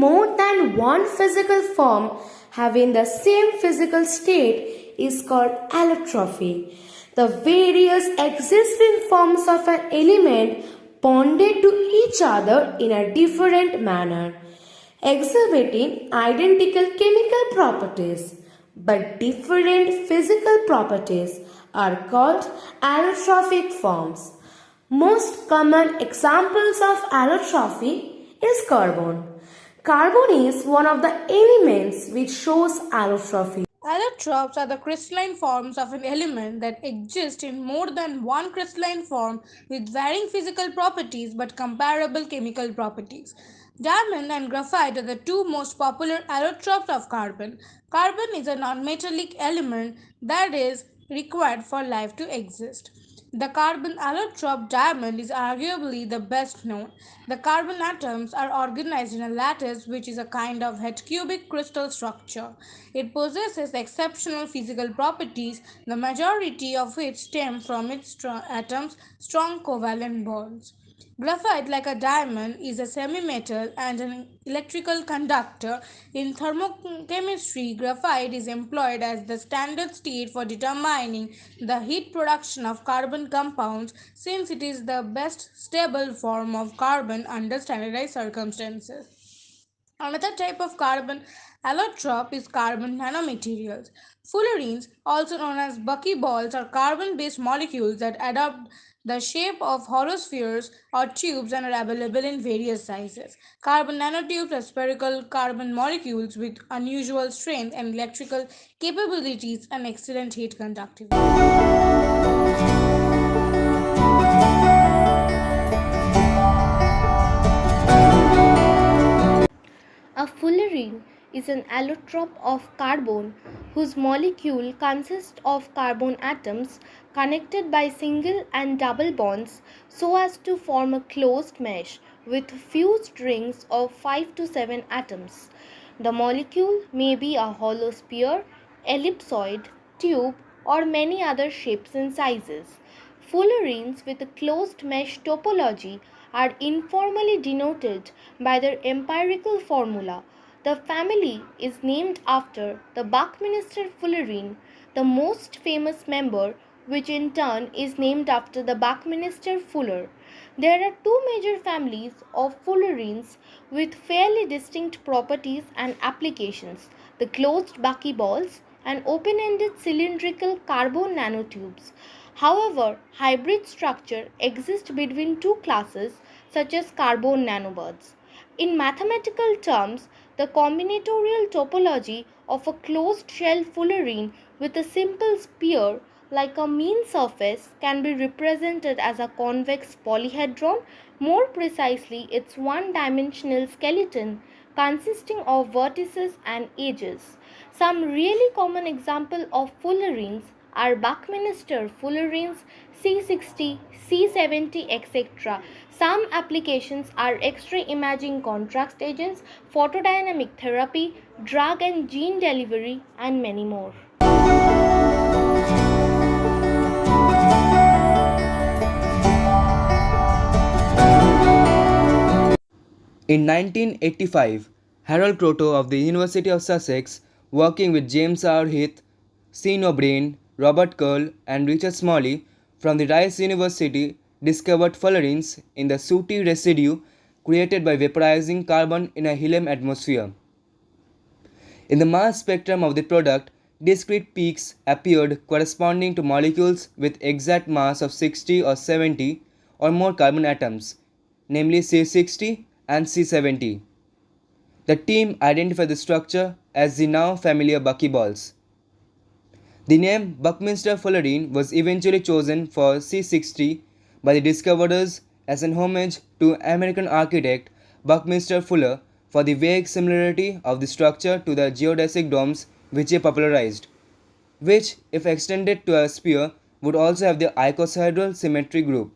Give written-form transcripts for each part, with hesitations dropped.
more than one physical form having the same physical state is called allotropy. The various existing forms of an element bonded to each other in a different manner, exhibiting identical chemical properties but different physical properties are called allotropic forms. Most common examples of allotropy is carbon. Carbon is one of the elements which shows allotropy. Allotropes are the crystalline forms of an element that exist in more than one crystalline form with varying physical properties but comparable chemical properties. Diamond and graphite are the two most popular allotropes of carbon. Carbon is a nonmetallic element that is required for life to exist. The carbon allotrope diamond is arguably the best known. The carbon atoms are organized in a lattice, which is a kind of cubic crystal structure. It possesses exceptional physical properties, the majority of which stem from its atoms' strong covalent bonds. Graphite, like a diamond, is a semi-metal and an electrical conductor. In thermochemistry, graphite is employed as the standard state for determining the heat production of carbon compounds since it is the best stable form of carbon under standardized circumstances. Another type of carbon allotrope is carbon nanomaterials. Fullerenes, also known as Bucky Balls, are carbon based molecules that adopt the shape of hollow spheres or tubes and are available in various sizes. Carbon nanotubes are spherical carbon molecules with unusual strength and electrical capabilities and excellent heat conductivity. A fullerene is an allotrope of carbon whose molecule consists of carbon atoms connected by single and double bonds so as to form a closed mesh with fused rings of 5 to 7 atoms. The molecule may be a hollow sphere, ellipsoid, tube, or many other shapes and sizes. Fullerenes with a closed mesh topology are informally denoted by their empirical formula. The family is named after the Buckminster fullerene, the most famous member, which in turn is named after the Buckminster Fuller. There are two major families of fullerenes with fairly distinct properties and applications: the closed Bucky balls and open-ended cylindrical carbon nanotubes. However, hybrid structure exists between two classes such as carbon nanobuds. In mathematical terms, the combinatorial topology of a closed shell fullerene with a simple sphere like a mean surface can be represented as a convex polyhedron. More precisely, its one-dimensional skeleton consisting of vertices and edges. Some really common examples of fullerenes are Buckminster fullerenes, C60, C70, etc. Some applications are X-ray imaging contrast agents, photodynamic therapy, drug and gene delivery, and many more. In 1985, Harold Kroto of the University of Sussex, working with James R. Heath, Sean O'Brien, Robert Curl, and Richard Smalley from the Rice University, discovered fullerenes in the sooty residue created by vaporizing carbon in a helium atmosphere. In the mass spectrum of the product, discrete peaks appeared corresponding to molecules with exact mass of 60 or 70 or more carbon atoms, namely C60 and C70. The team identified the structure as the now familiar Bucky Balls. The name Buckminster fullerene was eventually chosen for C60 by the discoverers as an homage to American architect Buckminster Fuller for the vague similarity of the structure to the geodesic domes which he popularized, which, if extended to a sphere, would also have the icosahedral symmetry group.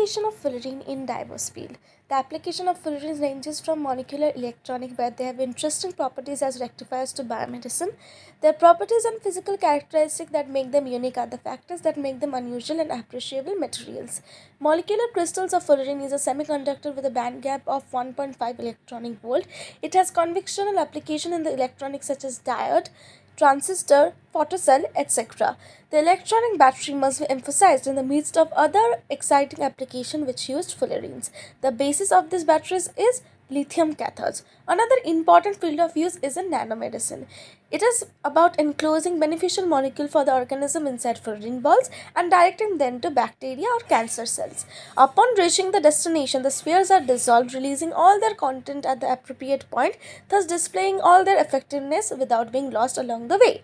application of fullerene in diverse field. The application of fullerene ranges from molecular electronic, where they have interesting properties as rectifiers, to biomedicine. Their properties and physical characteristics that make them unique are the factors that make them unusual and appreciable materials. Molecular crystals of fullerene is a semiconductor with a band gap of 1.5 electronic volt. It has conventional application in the electronics such as diode, transistor, photocell, etc. The electronic battery must be emphasized in the midst of other exciting applications which used fullerenes. The basis of these batteries is lithium cathodes. Another important field of use is in nanomedicine. It is about enclosing beneficial molecule for the organism inside fullerene balls and directing them to bacteria or cancer cells. Upon reaching the destination, the spheres are dissolved, releasing all their content at the appropriate point, thus displaying all their effectiveness without being lost along the way.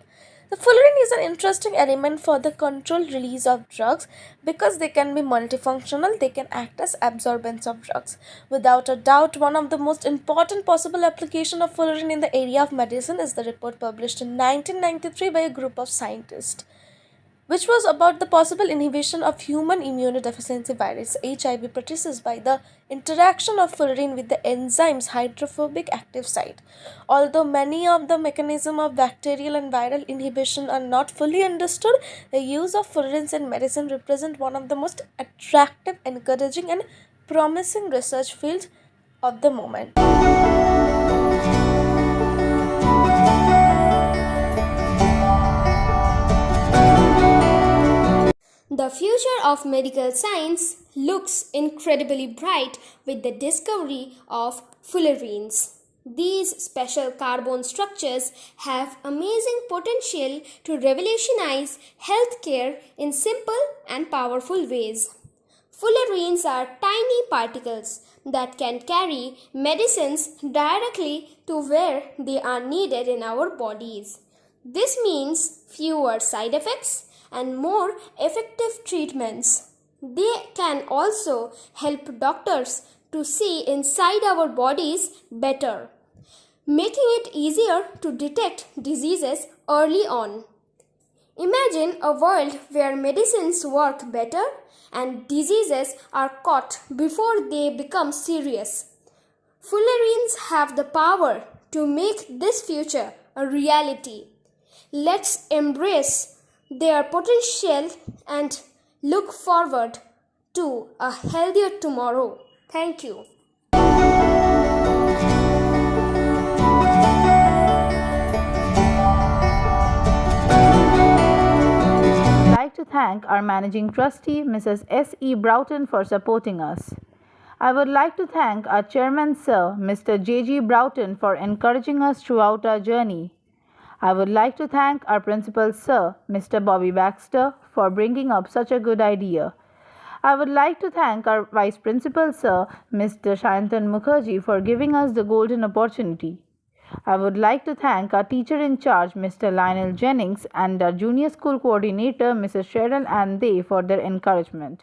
The fullerene is an interesting element for the controlled release of drugs because they can be multifunctional, they can act as absorbents of drugs. Without a doubt, one of the most important possible application of fullerene in the area of medicine is the report published in 1993 by a group of scientists, which was about the possible inhibition of human immunodeficiency virus HIV produced by the interaction of fullerene with the enzyme's hydrophobic active site. Although many of the mechanisms of bacterial and viral inhibition are not fully understood, the use of fullerenes in medicine represent one of the most attractive, encouraging and promising research fields of the moment. The future of medical science looks incredibly bright with the discovery of fullerenes. These special carbon structures have amazing potential to revolutionize healthcare in simple and powerful ways. Fullerenes are tiny particles that can carry medicines directly to where they are needed in our bodies. This means fewer side effects and more effective treatments. They can also help doctors to see inside our bodies better, making it easier to detect diseases early on. Imagine a world where medicines work better and diseases are caught before they become serious. Fullerenes have the power to make this future a reality. Let's embrace their potential and look forward to a healthier tomorrow. Thank you. I'd like to thank our Managing Trustee, Mrs. S. E. Broughton, for supporting us. I would like to thank our Chairman, Sir, Mr. J. G. Broughton, for encouraging us throughout our journey. I would like to thank our Principal, Sir, Mr. Bobby Baxter, for bringing up such a good idea. I would like to thank our Vice Principal, Sir, Mr. Shayantan Mukherjee, for giving us the golden opportunity. I would like to thank our teacher in charge, Mr. Lionel Jennings, and our junior school coordinator, Mrs. Cheryl and they, for their encouragement.